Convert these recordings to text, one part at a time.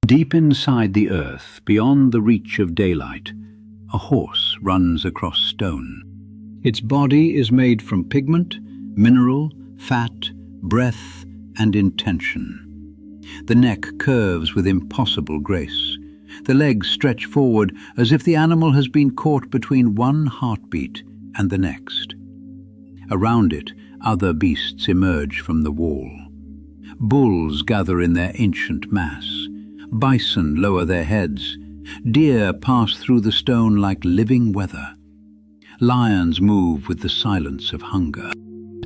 Deep inside the earth, beyond the reach of daylight, a horse runs across stone. Its body is made from pigment, mineral, fat, breath, and intention. The neck curves with impossible grace. The legs stretch forward as if the animal has been caught between one heartbeat and the next. Around it, other beasts emerge from the wall. Bulls gather in their ancient mass. Bison lower their heads. Deer pass through the stone like living weather. Lions move with the silence of hunger.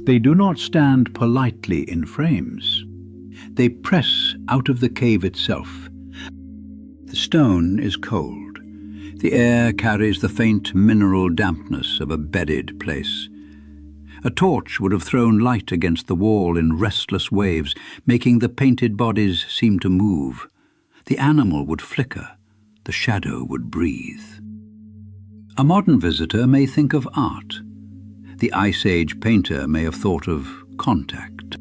They do not stand politely in frames. They press out of the cave itself. The stone is cold. The air carries the faint mineral dampness of a bedded place. A torch would have thrown light against the wall in restless waves, making the painted bodies seem to move. The animal would flicker. The shadow would breathe. A modern visitor may think of art. The Ice Age painter may have thought of contact.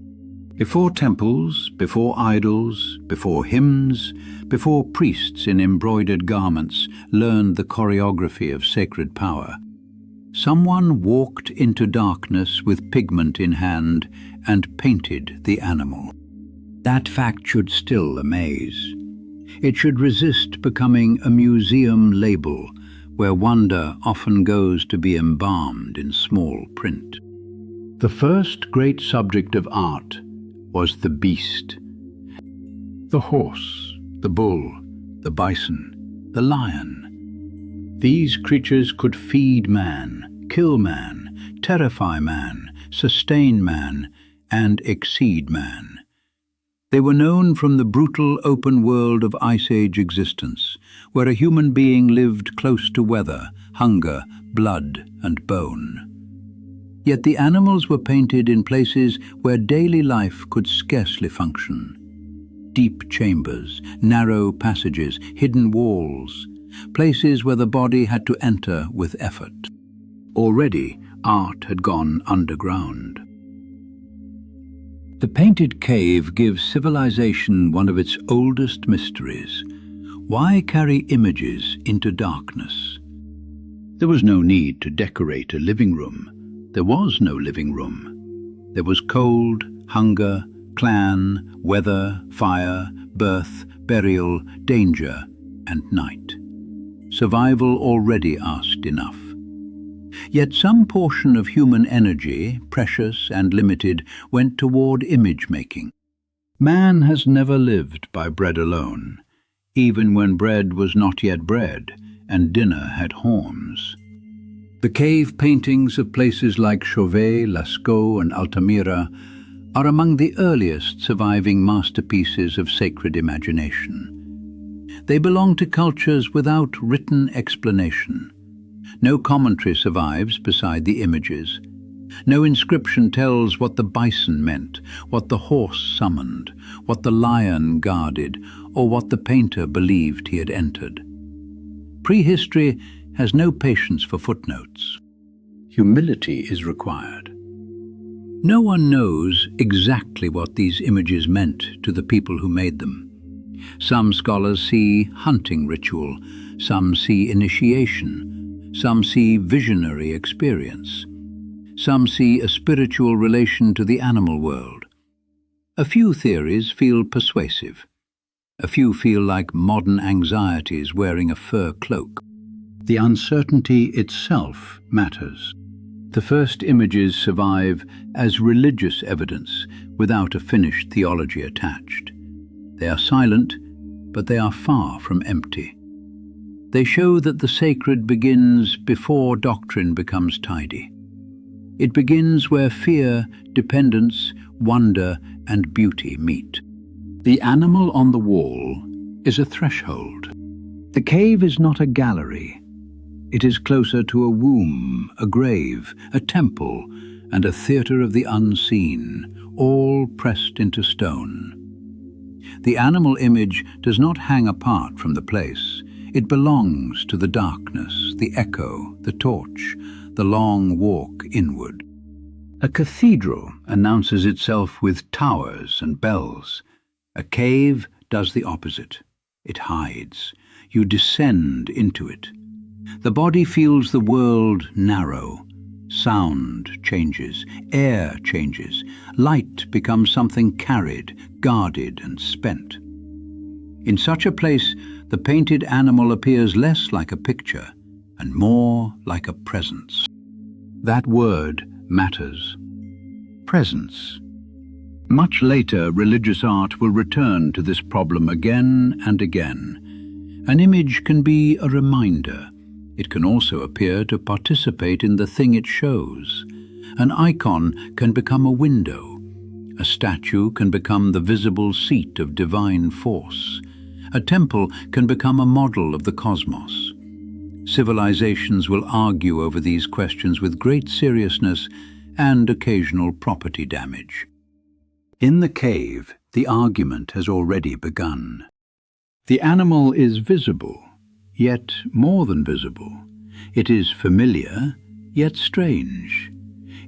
Before temples, before idols, before hymns, before priests in embroidered garments learned the choreography of sacred power, someone walked into darkness with pigment in hand and painted the animal. That fact should still amaze. It should resist becoming a museum label where wonder often goes to be embalmed in small print. The first great subject of art was the beast. The horse, the bull, the bison, the lion. These creatures could feed man, kill man, terrify man, sustain man, and exceed man. They were known from the brutal open world of Ice Age existence, where a human being lived close to weather, hunger, blood, and bone. Yet the animals were painted in places where daily life could scarcely function. Deep chambers, narrow passages, hidden walls, places where the body had to enter with effort. Already, art had gone underground. The painted cave gives civilization one of its oldest mysteries. Why carry images into darkness? There was no need to decorate a living room. There was no living room. There was cold, hunger, clan, weather, fire, birth, burial, danger, and night. Survival already asked enough. Yet some portion of human energy, precious and limited, went toward image-making. Man has never lived by bread alone, even when bread was not yet bread and dinner had horns. The cave paintings of places like Chauvet, Lascaux, and Altamira are among the earliest surviving masterpieces of sacred imagination. They belong to cultures without written explanation. No commentary survives beside the images. No inscription tells what the bison meant, what the horse summoned, what the lion guarded, or what the painter believed he had entered. Prehistory has no patience for footnotes. Humility is required. No one knows exactly what these images meant to the people who made them. Some scholars see hunting ritual, some see initiation, some see visionary experience, some see a spiritual relation to the animal world. A few theories feel persuasive. A few feel like modern anxieties wearing a fur cloak. The uncertainty itself matters. The first images survive as religious evidence without a finished theology attached. They are silent, but they are far from empty. They show that the sacred begins before doctrine becomes tidy. It begins where fear, dependence, wonder, and beauty meet. The animal on the wall is a threshold. The cave is not a gallery. It is closer to a womb, a grave, a temple, and a theater of the unseen, all pressed into stone. The animal image does not hang apart from the place. It belongs to the darkness, the echo, the torch, the long walk inward. A cathedral announces itself with towers and bells. A cave does the opposite. It hides. You descend into it. The body feels the world narrow. Sound changes, air changes, light becomes something carried, guarded and spent. In such a place, the painted animal appears less like a picture and more like a presence. That word matters. Presence. Much later, religious art will return to this problem again and again. An image can be a reminder. It can also appear to participate in the thing it shows. An icon can become a window. A statue can become the visible seat of divine force. A temple can become a model of the cosmos. Civilizations will argue over these questions with great seriousness and occasional property damage. In the cave, the argument has already begun. The animal is visible, yet more than visible. It is familiar, yet strange.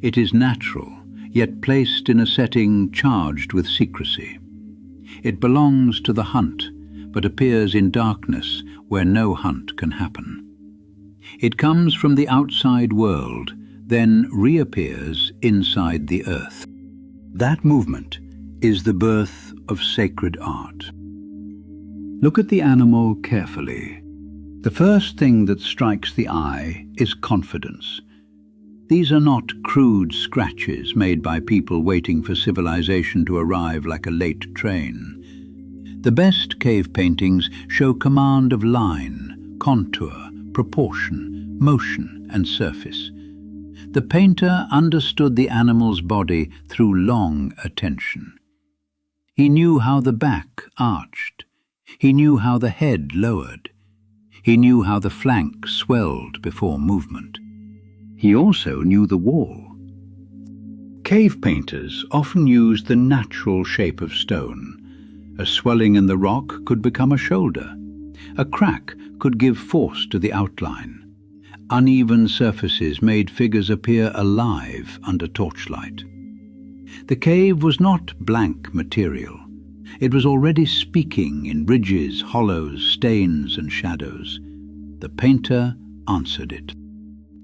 It is natural, yet placed in a setting charged with secrecy. It belongs to the hunt, but appears in darkness where no hunt can happen. It comes from the outside world, then reappears inside the earth. That movement is the birth of sacred art. Look at the animal carefully. The first thing that strikes the eye is confidence. These are not crude scratches made by people waiting for civilization to arrive like a late train. The best cave paintings show command of line, contour, proportion, motion, and surface. The painter understood the animal's body through long attention. He knew how the back arched. He knew how the head lowered. He knew how the flank swelled before movement. He also knew the wall. Cave painters often used the natural shape of stone. A swelling in the rock could become a shoulder. A crack could give force to the outline. Uneven surfaces made figures appear alive under torchlight. The cave was not blank material. It was already speaking in ridges, hollows, stains, and shadows. The painter answered it.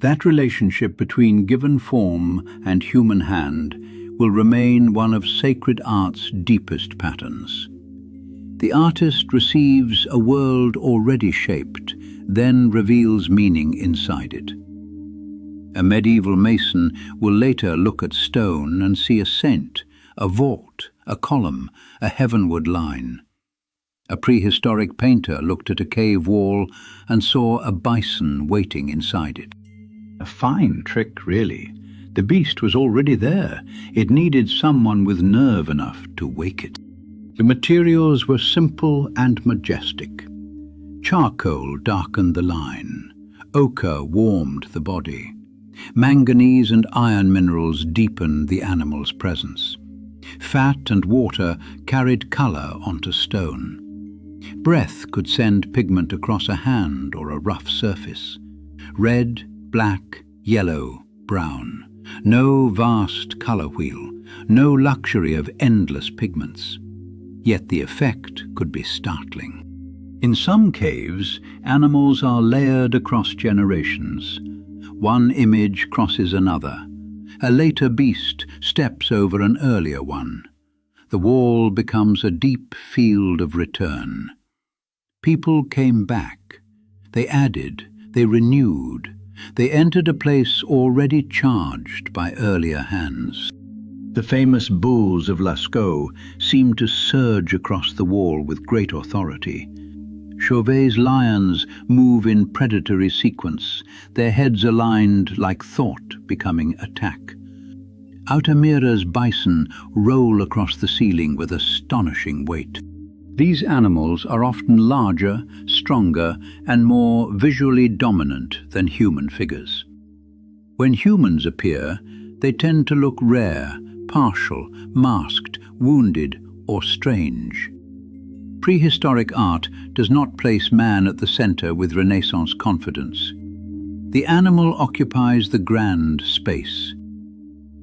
That relationship between given form and human hand will remain one of sacred art's deepest patterns. The artist receives a world already shaped, then reveals meaning inside it. A medieval mason will later look at stone and see a saint, a vault, a column, a heavenward line. A prehistoric painter looked at a cave wall and saw a bison waiting inside it. A fine trick, really. The beast was already there. It needed someone with nerve enough to wake it. The materials were simple and majestic. Charcoal darkened the line. Ochre warmed the body. Manganese and iron minerals deepened the animal's presence. Fat and water carried color onto stone. Breath could send pigment across a hand or a rough surface. Red, black, yellow, brown. No vast color wheel, no luxury of endless pigments. Yet the effect could be startling. In some caves, animals are layered across generations. One image crosses another. A later beast steps over an earlier one. The wall becomes a deep field of return. People came back. They added, they renewed. They entered a place already charged by earlier hands. The famous bulls of Lascaux seemed to surge across the wall with great authority. Chauvet's lions move in predatory sequence, their heads aligned like thought becoming attack. Altamira's bison roll across the ceiling with astonishing weight. These animals are often larger, stronger, and more visually dominant than human figures. When humans appear, they tend to look rare, partial, masked, wounded, or strange. Prehistoric art does not place man at the center with Renaissance confidence. The animal occupies the grand space.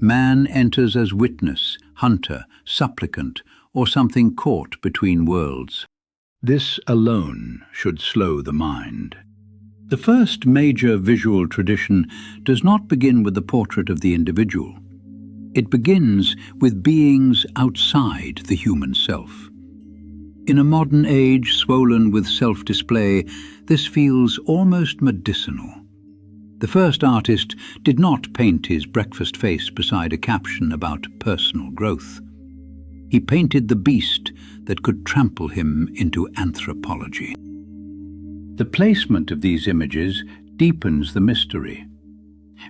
Man enters as witness, hunter, supplicant, or something caught between worlds. This alone should slow the mind. The first major visual tradition does not begin with the portrait of the individual. It begins with beings outside the human self. In a modern age swollen with self-display, this feels almost medicinal. The first artist did not paint his breakfast face beside a caption about personal growth. He painted the beast that could trample him into anthropology. The placement of these images deepens the mystery.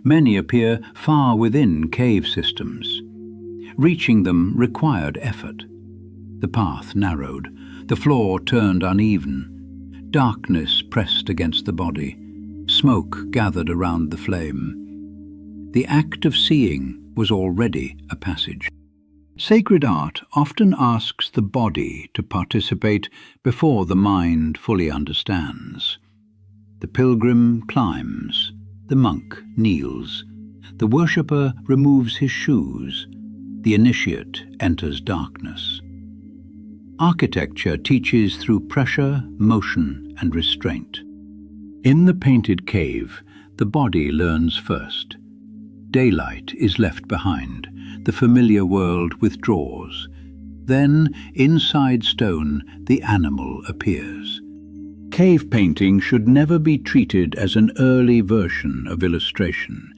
Many appear far within cave systems. Reaching them required effort. The path narrowed, the floor turned uneven. Darkness pressed against the body. Smoke gathered around the flame. The act of seeing was already a passage. Sacred art often asks the body to participate before the mind fully understands. The pilgrim climbs, the monk kneels, the worshipper removes his shoes, the initiate enters darkness. Architecture teaches through pressure, motion, and restraint. In the painted cave, the body learns first. Daylight is left behind. The familiar world withdraws. Then, inside stone, the animal appears. Cave painting should never be treated as an early version of illustration.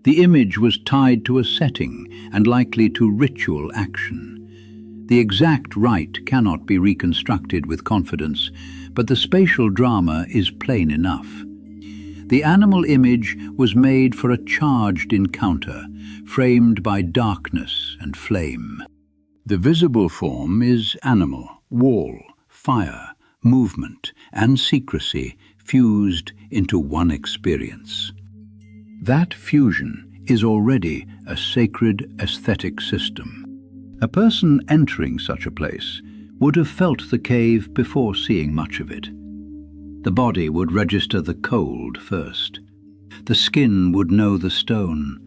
The image was tied to a setting and likely to ritual action. The exact rite cannot be reconstructed with confidence, but the spatial drama is plain enough. The animal image was made for a charged encounter, framed by darkness and flame. The visible form is animal, wall, fire, movement, and secrecy fused into one experience. That fusion is already a sacred aesthetic system. A person entering such a place would have felt the cave before seeing much of it. The body would register the cold first. The skin would know the stone.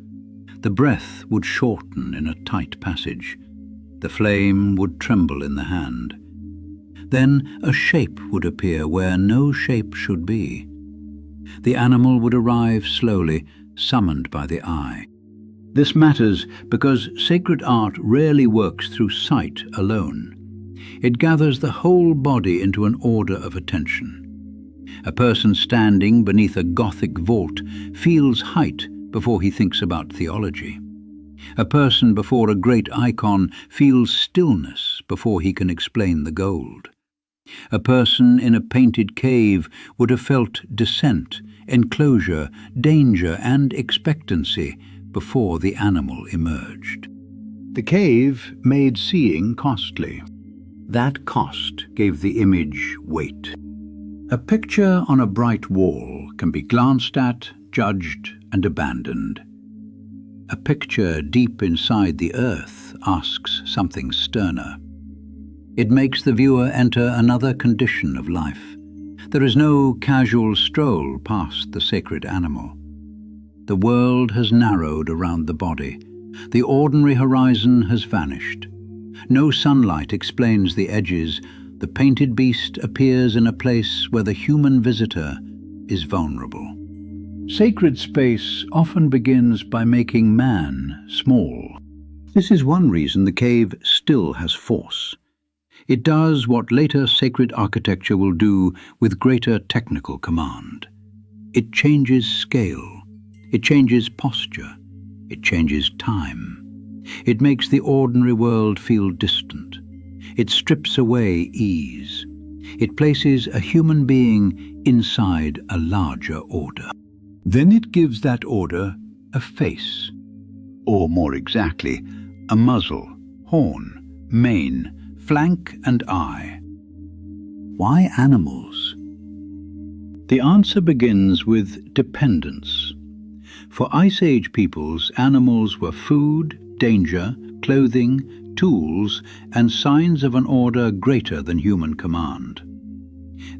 The breath would shorten in a tight passage. The flame would tremble in the hand. Then a shape would appear where no shape should be. The animal would arrive slowly, summoned by the eye. This matters because sacred art rarely works through sight alone. It gathers the whole body into an order of attention. A person standing beneath a Gothic vault feels height before he thinks about theology. A person before a great icon feels stillness before he can explain the gold. A person in a painted cave would have felt descent, enclosure, danger, and expectancy before the animal emerged. The cave made seeing costly. That cost gave the image weight. A picture on a bright wall can be glanced at, judged, and abandoned. A picture deep inside the earth asks something sterner. It makes the viewer enter another condition of life. There is no casual stroll past the sacred animal. The world has narrowed around the body. The ordinary horizon has vanished. No sunlight explains the edges. The painted beast appears in a place where the human visitor is vulnerable. Sacred space often begins by making man small. This is one reason the cave still has force. It does what later sacred architecture will do with greater technical command. It changes scale. It changes posture. It changes time. It makes the ordinary world feel distant. It strips away ease. It places a human being inside a larger order. Then it gives that order a face, or more exactly, a muzzle, horn, mane, flank and eye. Why animals? The answer begins with dependence. For Ice Age peoples, animals were food, danger, clothing, tools, and signs of an order greater than human command.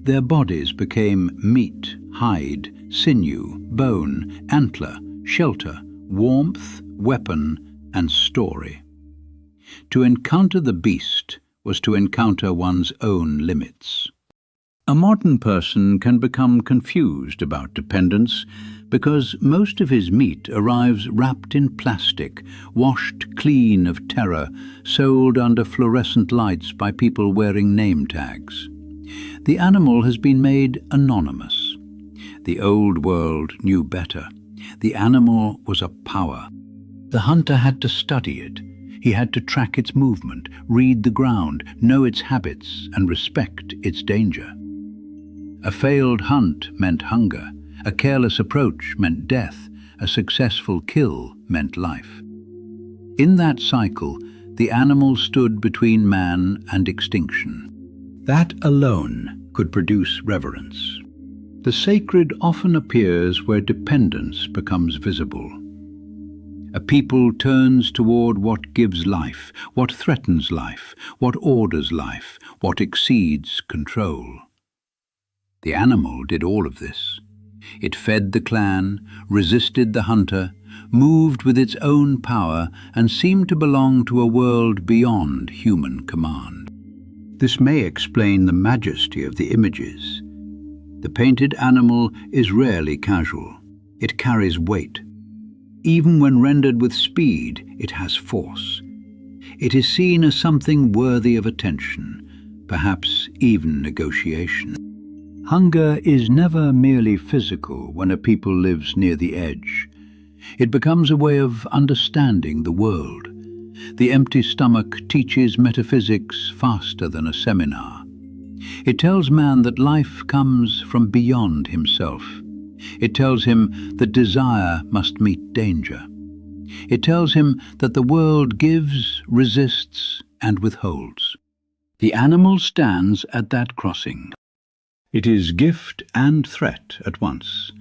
Their bodies became meat, hide, sinew, bone, antler, shelter, warmth, weapon, and story. To encounter the beast was to encounter one's own limits. A modern person can become confused about dependence because most of his meat arrives wrapped in plastic, washed clean of terror, sold under fluorescent lights by people wearing name tags. The animal has been made anonymous. The old world knew better. The animal was a power. The hunter had to study it. He had to track its movement, read the ground, know its habits, and respect its danger. A failed hunt meant hunger. A careless approach meant death. A successful kill meant life. In that cycle, the animal stood between man and extinction. That alone could produce reverence. The sacred often appears where dependence becomes visible. A people turns toward what gives life, what threatens life, what orders life, what exceeds control. The animal did all of this. It fed the clan, resisted the hunter, moved with its own power, and seemed to belong to a world beyond human command. This may explain the majesty of the images. The painted animal is rarely casual. It carries weight. Even when rendered with speed, it has force. It is seen as something worthy of attention, perhaps even negotiation. Hunger is never merely physical when a people lives near the edge. It becomes a way of understanding the world. The empty stomach teaches metaphysics faster than a seminar. It tells man that life comes from beyond himself. It tells him that desire must meet danger. It tells him that the world gives, resists, and withholds. The animal stands at that crossing. It is gift and threat at once.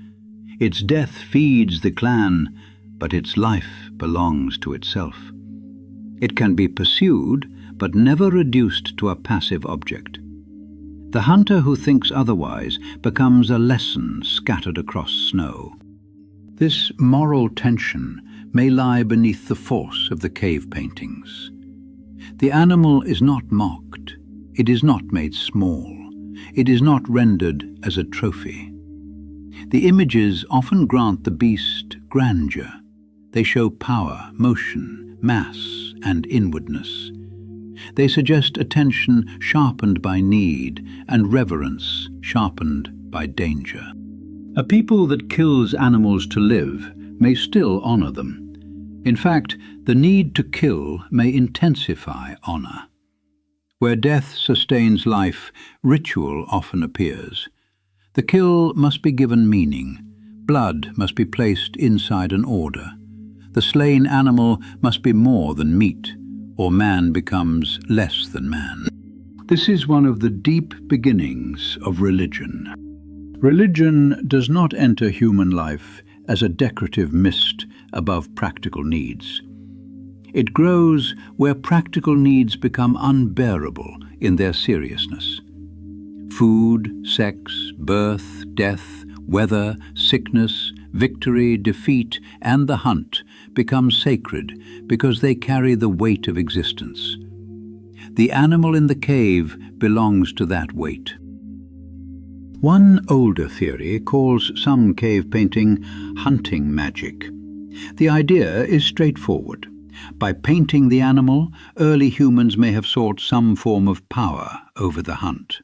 Its death feeds the clan, but its life belongs to itself. It can be pursued, but never reduced to a passive object. The hunter who thinks otherwise becomes a lesson scattered across snow. This moral tension may lie beneath the force of the cave paintings. The animal is not mocked. It is not made small. It is not rendered as a trophy. The images often grant the beast grandeur. They show power, motion, mass, and inwardness. They suggest attention sharpened by need and reverence sharpened by danger. A people that kills animals to live may still honor them. In fact, the need to kill may intensify honor. Where death sustains life, ritual often appears. The kill must be given meaning. Blood must be placed inside an order. The slain animal must be more than meat, or man becomes less than man. This is one of the deep beginnings of religion. Religion does not enter human life as a decorative mist above practical needs. It grows where practical needs become unbearable in their seriousness. Food, sex, birth, death, weather, sickness, victory, defeat, and the hunt become sacred because they carry the weight of existence. The animal in the cave belongs to that weight. One older theory calls some cave painting hunting magic. The idea is straightforward. By painting the animal, early humans may have sought some form of power over the hunt.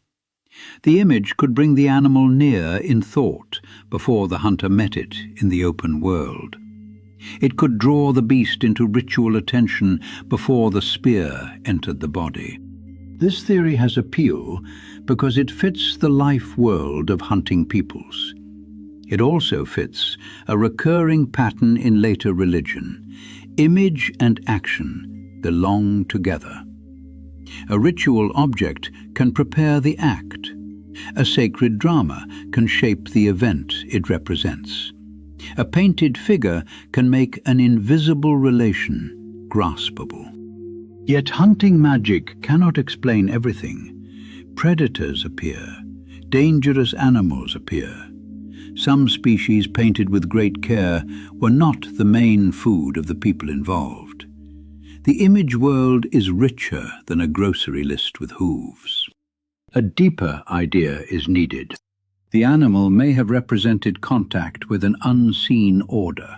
The image could bring the animal near in thought before the hunter met it in the open world. It could draw the beast into ritual attention before the spear entered the body. This theory has appeal because it fits the life world of hunting peoples. It also fits a recurring pattern in later religion. Image and action belong together. A ritual object can prepare the act. A sacred drama can shape the event it represents. A painted figure can make an invisible relation graspable. Yet hunting magic cannot explain everything. Predators appear. Dangerous animals appear. Some species painted with great care were not the main food of the people involved. The image world is richer than a grocery list with hooves. A deeper idea is needed. The animal may have represented contact with an unseen order.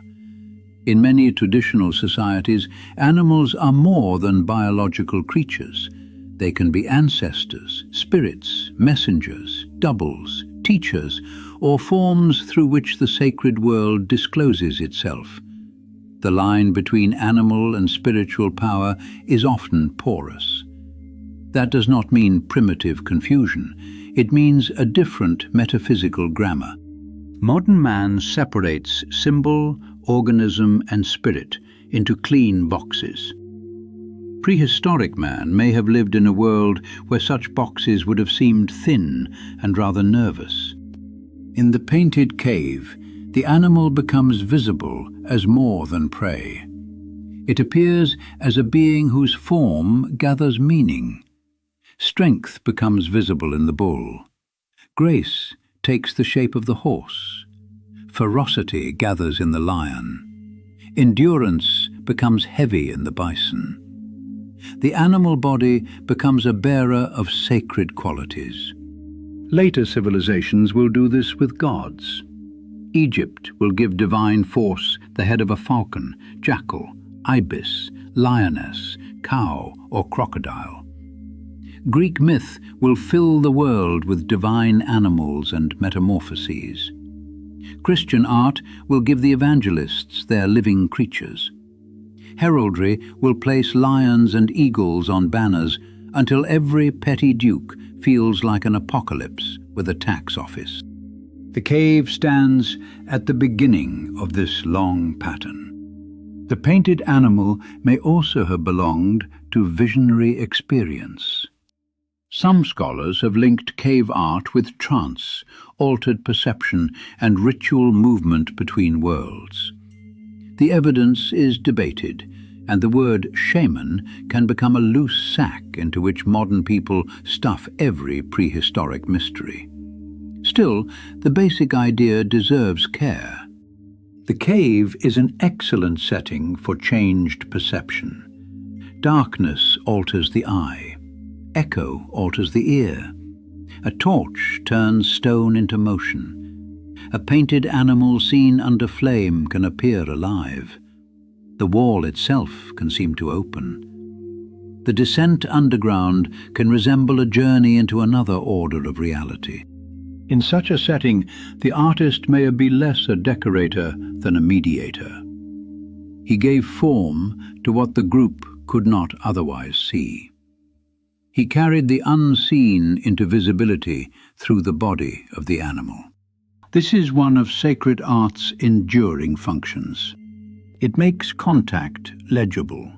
In many traditional societies, animals are more than biological creatures. They can be ancestors, spirits, messengers, doubles, teachers, or forms through which the sacred world discloses itself. The line between animal and spiritual power is often porous. That does not mean primitive confusion. It means a different metaphysical grammar. Modern man separates symbol, organism, and spirit into clean boxes. Prehistoric man may have lived in a world where such boxes would have seemed thin and rather nervous. In the painted cave, the animal becomes visible as more than prey. It appears as a being whose form gathers meaning. Strength becomes visible in the bull. Grace takes the shape of the horse. Ferocity gathers in the lion. Endurance becomes heavy in the bison. The animal body becomes a bearer of sacred qualities. Later civilizations will do this with gods. Egypt will give divine force the head of a falcon, jackal, ibis, lioness, cow, or crocodile. Greek myth will fill the world with divine animals and metamorphoses. Christian art will give the evangelists their living creatures. Heraldry will place lions and eagles on banners until every petty duke feels like an apocalypse with a tax office. The cave stands at the beginning of this long pattern. The painted animal may also have belonged to visionary experience. Some scholars have linked cave art with trance, altered perception, and ritual movement between worlds. The evidence is debated, and the word shaman can become a loose sack into which modern people stuff every prehistoric mystery. Still, the basic idea deserves care. The cave is an excellent setting for changed perception. Darkness alters the eye. Echo alters the ear. A torch turns stone into motion. A painted animal seen under flame can appear alive. The wall itself can seem to open. The descent underground can resemble a journey into another order of reality. In such a setting, the artist may be less a decorator than a mediator. He gave form to what the group could not otherwise see. He carried the unseen into visibility through the body of the animal. This is one of sacred art's enduring functions. It makes contact legible.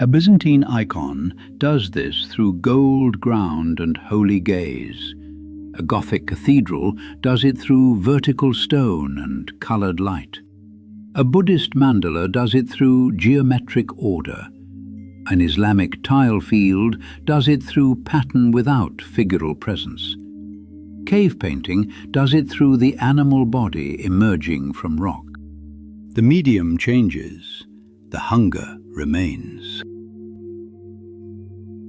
A Byzantine icon does this through gold ground and holy gaze. A Gothic cathedral does it through vertical stone and colored light. A Buddhist mandala does it through geometric order. An Islamic tile field does it through pattern without figural presence. Cave painting does it through the animal body emerging from rock. The medium changes, the hunger remains.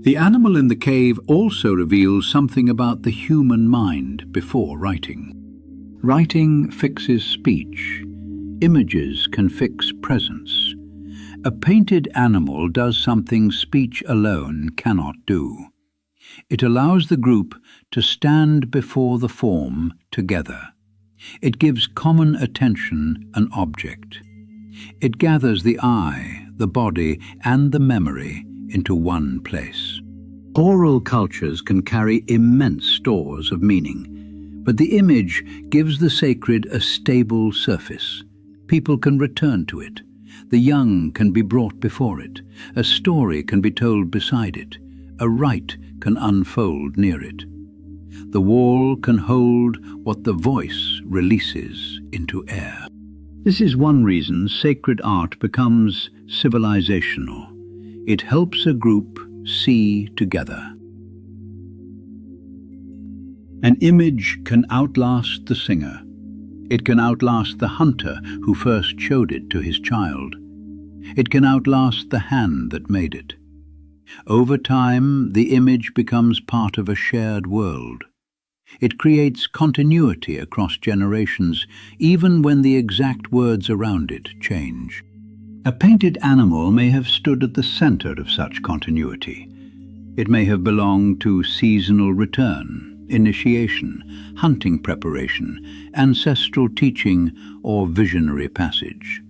The animal in the cave also reveals something about the human mind before writing. Writing fixes speech. Images can fix presence. A painted animal does something speech alone cannot do. It allows the group to stand before the form together. It gives common attention an object. It gathers the eye, the body, and the memory into one place. Oral cultures can carry immense stores of meaning, but the image gives the sacred a stable surface. People can return to it. The young can be brought before it. A story can be told beside it. A rite can unfold near it. The wall can hold what the voice releases into air. This is one reason sacred art becomes civilizational. It helps a group see together. An image can outlast the singer. It can outlast the hunter who first showed it to his child. It can outlast the hand that made it. Over time, the image becomes part of a shared world. It creates continuity across generations, even when the exact words around it change. A painted animal may have stood at the center of such continuity. It may have belonged to seasonal return, initiation, hunting preparation, ancestral teaching, or visionary passage.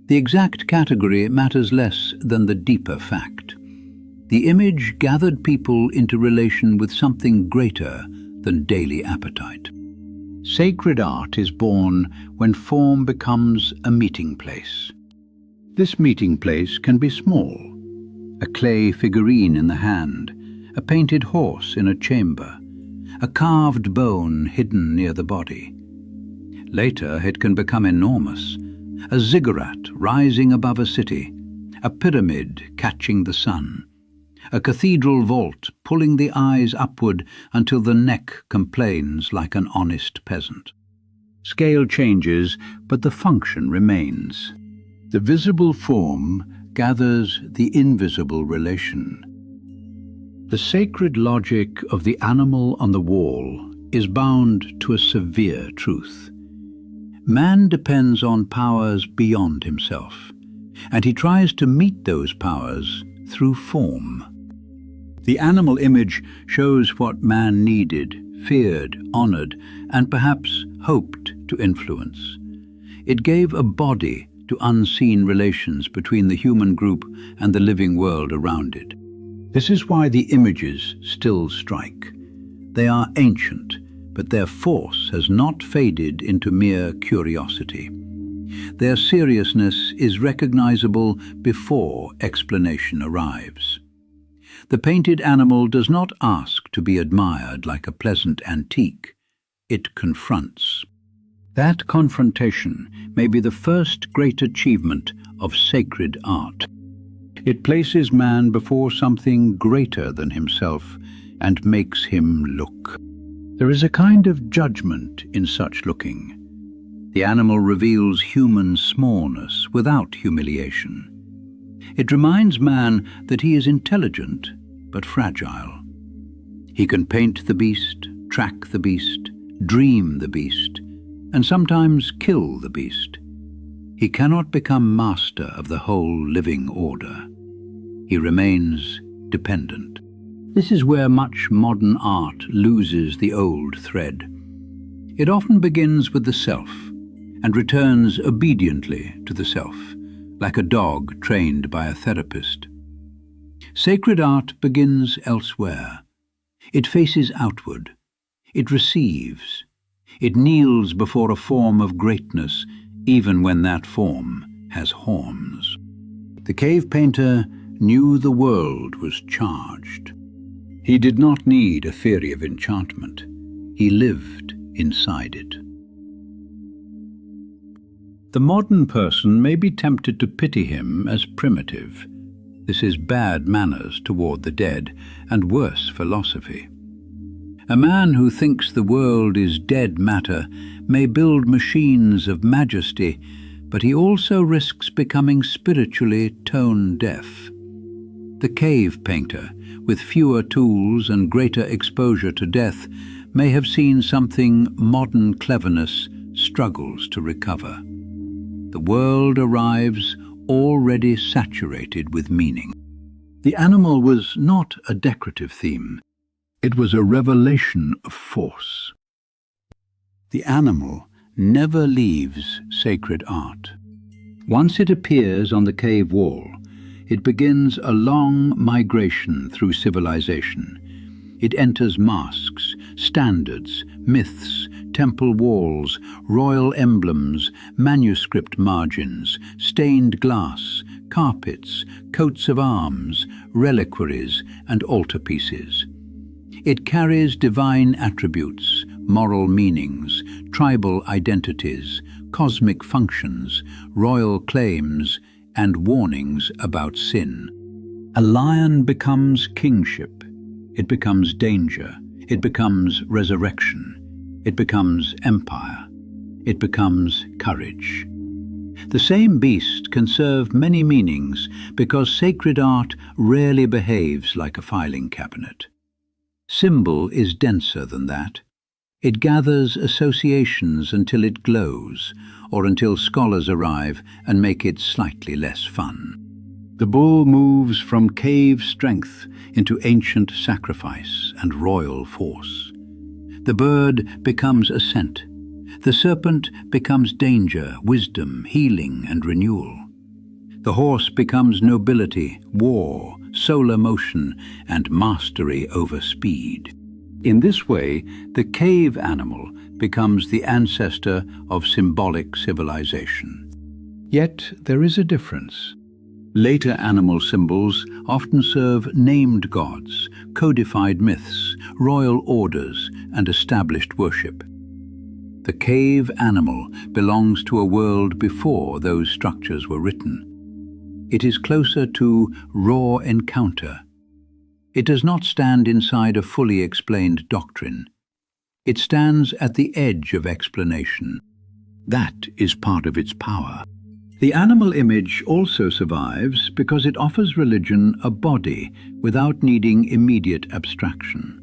The exact category matters less than the deeper fact. The image gathered people into relation with something greater than daily appetite. Sacred art is born when form becomes a meeting place. This meeting place can be small: a clay figurine in the hand, a painted horse in a chamber, a carved bone hidden near the body. Later it can become enormous: a ziggurat rising above a city, a pyramid catching the sun, a cathedral vault pulling the eyes upward until the neck complains like an honest peasant. Scale changes, but the function remains. The visible form gathers the invisible relation. The sacred logic of the animal on the wall is bound to a severe truth. Man depends on powers beyond himself, and he tries to meet those powers through form. The animal image shows what man needed, feared, honored, and perhaps hoped to influence. It gave a body to unseen relations between the human group and the living world around it. This is why the images still strike. They are ancient, but their force has not faded into mere curiosity. Their seriousness is recognizable before explanation arrives. The painted animal does not ask to be admired like a pleasant antique. It confronts. That confrontation may be the first great achievement of sacred art. It places man before something greater than himself and makes him look. There is a kind of judgment in such looking. The animal reveals human smallness without humiliation. It reminds man that he is intelligent but fragile. He can paint the beast, track the beast, dream the beast, and sometimes kill the beast. He cannot become master of the whole living order. He remains dependent. This is where much modern art loses the old thread. It often begins with the self and returns obediently to the self, like a dog trained by a therapist. Sacred art begins elsewhere. It faces outward. It receives. It kneels before a form of greatness, even when that form has horns. The cave painter knew the world was charged. He did not need a theory of enchantment. He lived inside it. The modern person may be tempted to pity him as primitive. This is bad manners toward the dead, and worse philosophy. A man who thinks the world is dead matter may build machines of majesty, but he also risks becoming spiritually tone-deaf. The cave painter, with fewer tools and greater exposure to death, may have seen something modern cleverness struggles to recover. The world arrives already saturated with meaning. The animal was not a decorative theme. It was a revelation of force. The animal never leaves sacred art. Once it appears on the cave wall, it begins a long migration through civilization. It enters masks, standards, myths, temple walls, royal emblems, manuscript margins, stained glass, carpets, coats of arms, reliquaries, and altarpieces. It carries divine attributes, moral meanings, tribal identities, cosmic functions, royal claims, and warnings about sin. A lion becomes kingship. It becomes danger. It becomes resurrection. It becomes empire. It becomes courage. The same beast can serve many meanings because sacred art rarely behaves like a filing cabinet. Symbol is denser than that. It gathers associations until it glows, or until scholars arrive and make it slightly less fun. The bull moves from cave strength into ancient sacrifice and royal force. The bird becomes ascent. The serpent becomes danger, wisdom, healing, and renewal. The horse becomes nobility, war, solar motion, and mastery over speed. In this way, the cave animal becomes the ancestor of symbolic civilization. Yet there is a difference. Later animal symbols often serve named gods, codified myths, royal orders, and established worship. The cave animal belongs to a world before those structures were written. It is closer to raw encounter. It does not stand inside a fully explained doctrine. It stands at the edge of explanation. That is part of its power. The animal image also survives because it offers religion a body without needing immediate abstraction.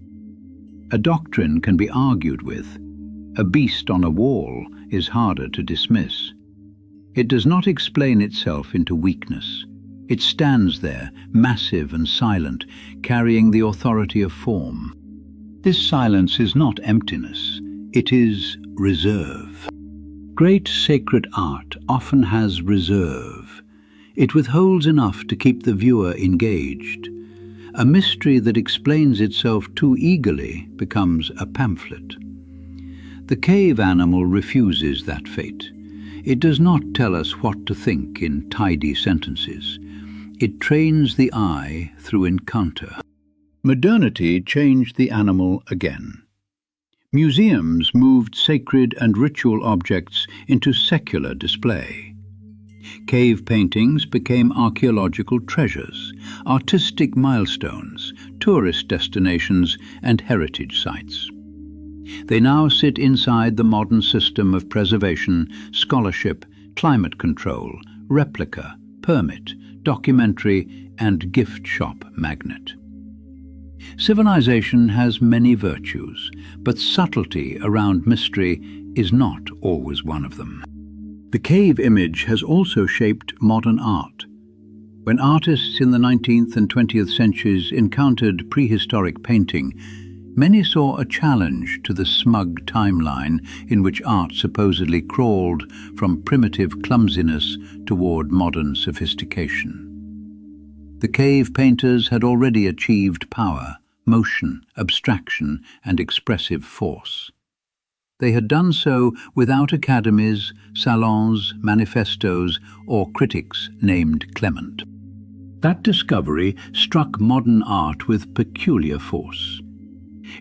A doctrine can be argued with. A beast on a wall is harder to dismiss. It does not explain itself into weakness. It stands there, massive and silent, carrying the authority of form. This silence is not emptiness, it is reserve. Great sacred art often has reserve. It withholds enough to keep the viewer engaged. A mystery that explains itself too eagerly becomes a pamphlet. The cave animal refuses that fate. It does not tell us what to think in tidy sentences. It trains the eye through encounter. Modernity changed the animal again. Museums moved sacred and ritual objects into secular display. Cave paintings became archaeological treasures, artistic milestones, tourist destinations, and heritage sites. They now sit inside the modern system of preservation, scholarship, climate control, replica, permit, documentary, and gift shop magnet. Civilization has many virtues, but subtlety around mystery is not always one of them. The cave image has also shaped modern art. When artists in the 19th and 20th centuries encountered prehistoric painting, many saw a challenge to the smug timeline in which art supposedly crawled from primitive clumsiness toward modern sophistication. The cave painters had already achieved power, motion, abstraction, and expressive force. They had done so without academies, salons, manifestos, or critics named Clement. That discovery struck modern art with peculiar force.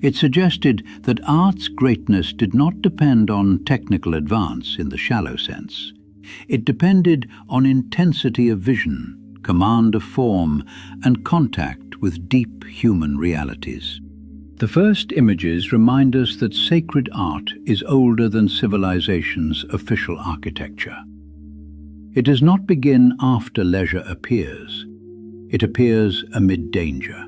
It suggested that art's greatness did not depend on technical advance in the shallow sense. It depended on intensity of vision, command of form, and contact with deep human realities. The first images remind us that sacred art is older than civilization's official architecture. It does not begin after leisure appears. It appears amid danger.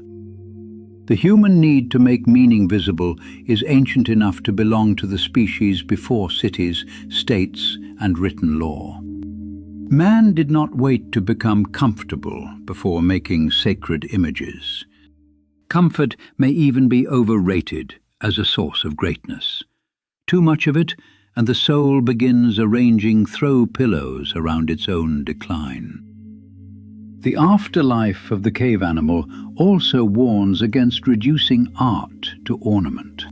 The human need to make meaning visible is ancient enough to belong to the species before cities, states, and written law. Man did not wait to become comfortable before making sacred images. Comfort may even be overrated as a source of greatness. Too much of it, and the soul begins arranging throw pillows around its own decline. The afterlife of the cave animal also warns against reducing art to ornament.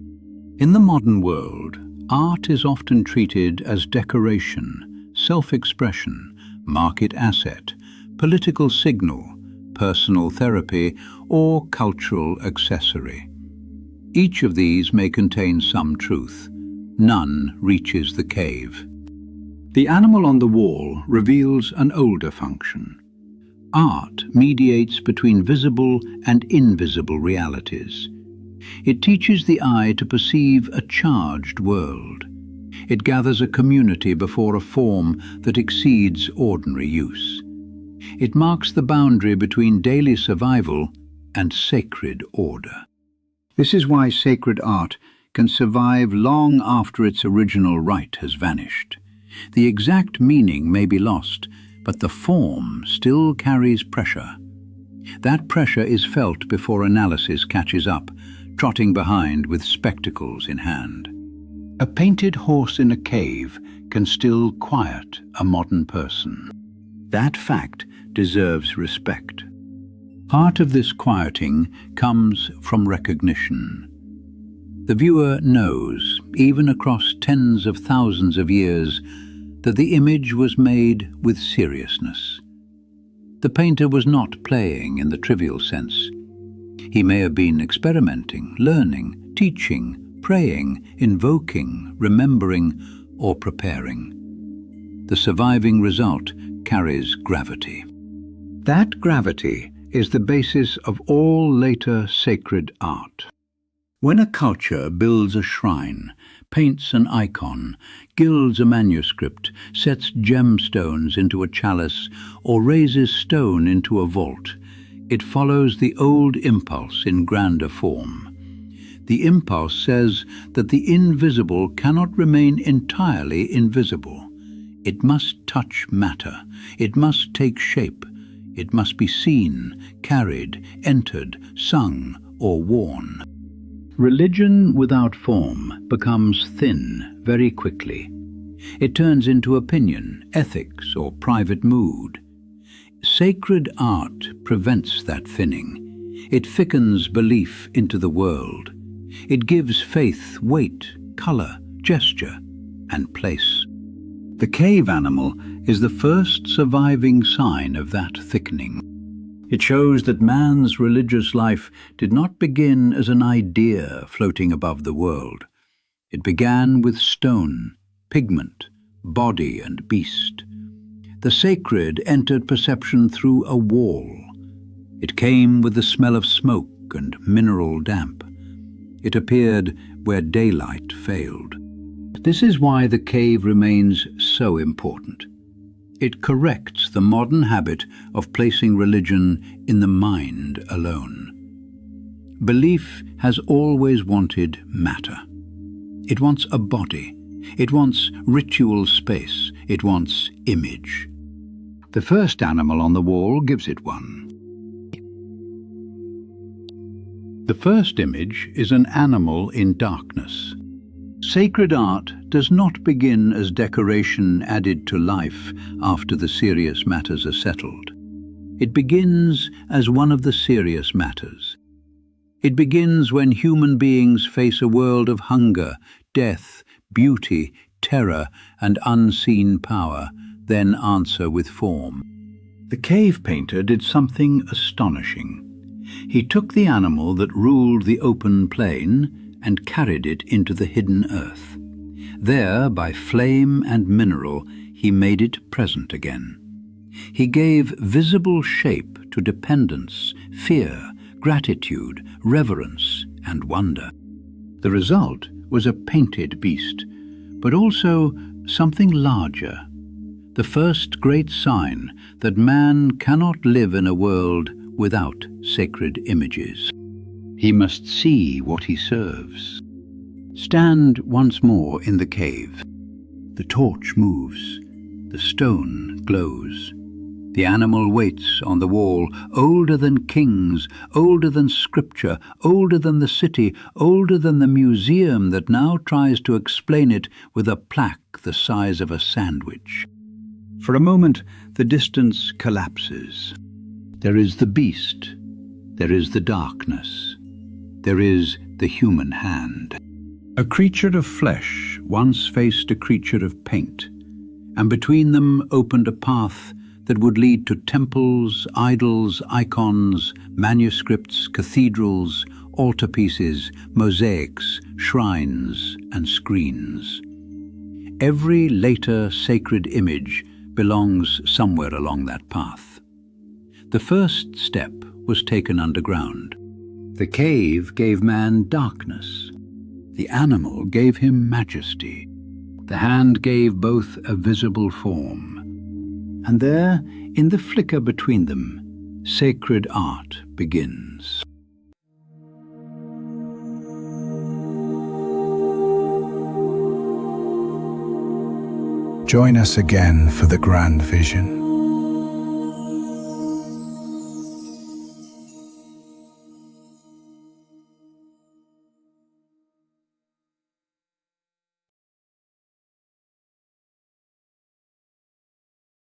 In the modern world, art is often treated as decoration, self-expression, market asset, political signal, personal therapy, or cultural accessory. Each of these may contain some truth. None reaches the cave. The animal on the wall reveals an older function. Art mediates between visible and invisible realities. It teaches the eye to perceive a charged world. It gathers a community before a form that exceeds ordinary use. It marks the boundary between daily survival and sacred order. This is why sacred art can survive long after its original rite has vanished. The exact meaning may be lost, but the form still carries pressure. That pressure is felt before analysis catches up, trotting behind with spectacles in hand. A painted horse in a cave can still quiet a modern person. That fact deserves respect. Part of this quieting comes from recognition. The viewer knows, even across tens of thousands of years, that the image was made with seriousness. The painter was not playing in the trivial sense. He may have been experimenting, learning, teaching, praying, invoking, remembering, or preparing. The surviving result carries gravity. That gravity is the basis of all later sacred art. When a culture builds a shrine, paints an icon, gilds a manuscript, sets gemstones into a chalice, or raises stone into a vault, it follows the old impulse in grander form. The impulse says that the invisible cannot remain entirely invisible. It must touch matter. It must take shape. It must be seen, carried, entered, sung, or worn. Religion without form becomes thin very quickly. It turns into opinion, ethics, or private mood. Sacred art prevents that thinning. It thickens belief into the world. It gives faith weight, color, gesture, and place. The cave animal is the first surviving sign of that thickening. It shows that man's religious life did not begin as an idea floating above the world. It began with stone, pigment, body, and beast. The sacred entered perception through a wall. It came with the smell of smoke and mineral damp. It appeared where daylight failed. This is why the cave remains so important. It corrects the modern habit of placing religion in the mind alone. Belief has always wanted matter. It wants a body. It wants ritual space. It wants image. The first animal on the wall gives it one. The first image is an animal in darkness. Sacred art does not begin as decoration added to life after the serious matters are settled. It begins as one of the serious matters. It begins when human beings face a world of hunger, death, beauty, terror, and unseen power, then answer with form. The cave painter did something astonishing. He took the animal that ruled the open plain and carried it into the hidden earth. There, by flame and mineral, he made it present again. He gave visible shape to dependence, fear, gratitude, reverence, and wonder. The result was a painted beast, but also something larger, the first great sign that man cannot live in a world without sacred images. He must see what he serves. Stand once more in the cave. The torch moves. The stone glows. The animal waits on the wall, older than kings, older than scripture, older than the city, older than the museum that now tries to explain it with a plaque the size of a sandwich. For a moment, the distance collapses. There is the beast. There is the darkness. There is the human hand. A creature of flesh once faced a creature of paint, and between them opened a path that would lead to temples, idols, icons, manuscripts, cathedrals, altarpieces, mosaics, shrines, and screens. Every later sacred image belongs somewhere along that path. The first step was taken underground. The cave gave man darkness. The animal gave him majesty. The hand gave both a visible form. And there, in the flicker between them, sacred art begins. Join us again for the grand vision.